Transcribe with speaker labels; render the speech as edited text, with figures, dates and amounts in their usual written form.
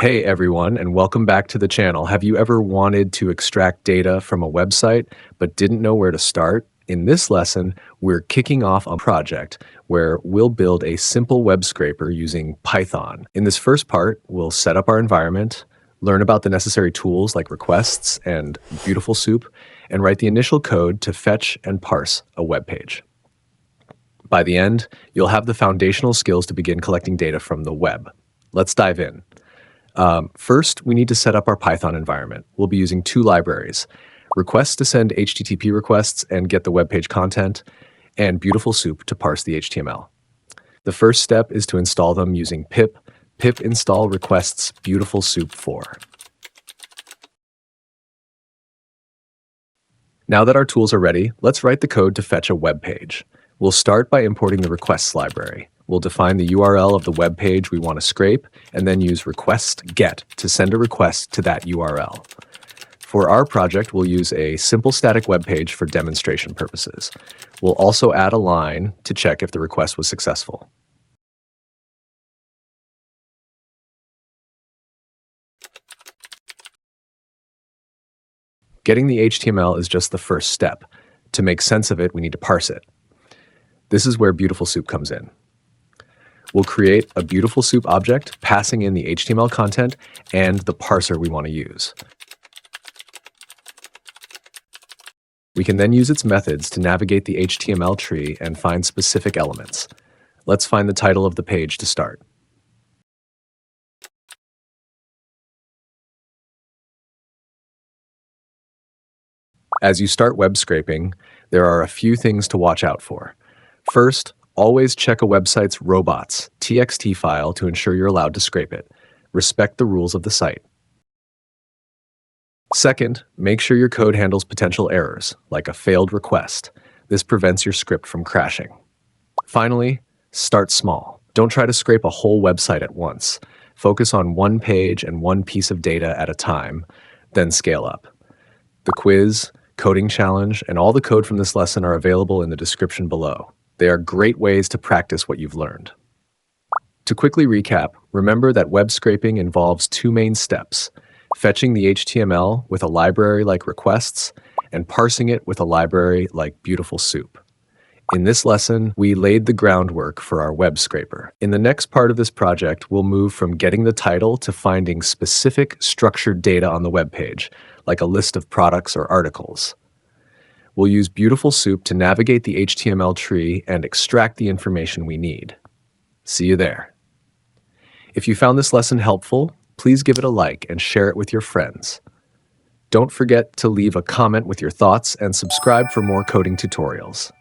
Speaker 1: Hey everyone, and welcome back to the channel. Have you ever wanted to extract data from a website but didn't know where to start? In this lesson, we're kicking off a project where we'll build a simple web scraper using Python. In this first part, we'll set up our environment, learn about the necessary tools like requests and BeautifulSoup, and write the initial code to fetch and parse a web page. By the end, you'll have the foundational skills to begin collecting data from the web. Let's dive in. First, we need to set up our Python environment. We'll be using two libraries: requests to send HTTP requests and get the web page content, and BeautifulSoup to parse the HTML. The first step is to install them using pip install requests BeautifulSoup 4. Now that our tools are ready, let's write the code to fetch a web page. We'll start by importing the requests library. We'll define the URL of the web page we want to scrape, and then use request get to send a request to that URL. For our project, we'll use a simple static web page for demonstration purposes. We'll also add a line to check if the request was successful. Getting the HTML is just the first step. To make sense of it, we need to parse it. This is where BeautifulSoup comes in. We'll create a BeautifulSoup object, passing in the HTML content and the parser we want to use. We can then use its methods to navigate the HTML tree and find specific elements. Let's find the title of the page to start. As you start web scraping, there are a few things to watch out for. First, always check a website's Robots.txt file to ensure you're allowed to scrape it. Respect the rules of the site. Second, make sure your code handles potential errors, like a failed request. This prevents your script from crashing. Finally, start small. Don't try to scrape a whole website at once. Focus on one page and one piece of data at a time, then scale up. The quiz, coding challenge, and all the code from this lesson are available in the description below. They are great ways to practice what you've learned. To quickly recap, remember that web scraping involves two main steps: fetching the HTML with a library like requests and parsing it with a library like BeautifulSoup. In this lesson, we laid the groundwork for our web scraper. In the next part of this project, we'll move from getting the title to finding specific structured data on the web page, like a list of products or articles. We'll use BeautifulSoup to navigate the HTML tree and extract the information we need. See you there. If you found this lesson helpful, please give it a like and share it with your friends. Don't forget to leave a comment with your thoughts and subscribe for more coding tutorials.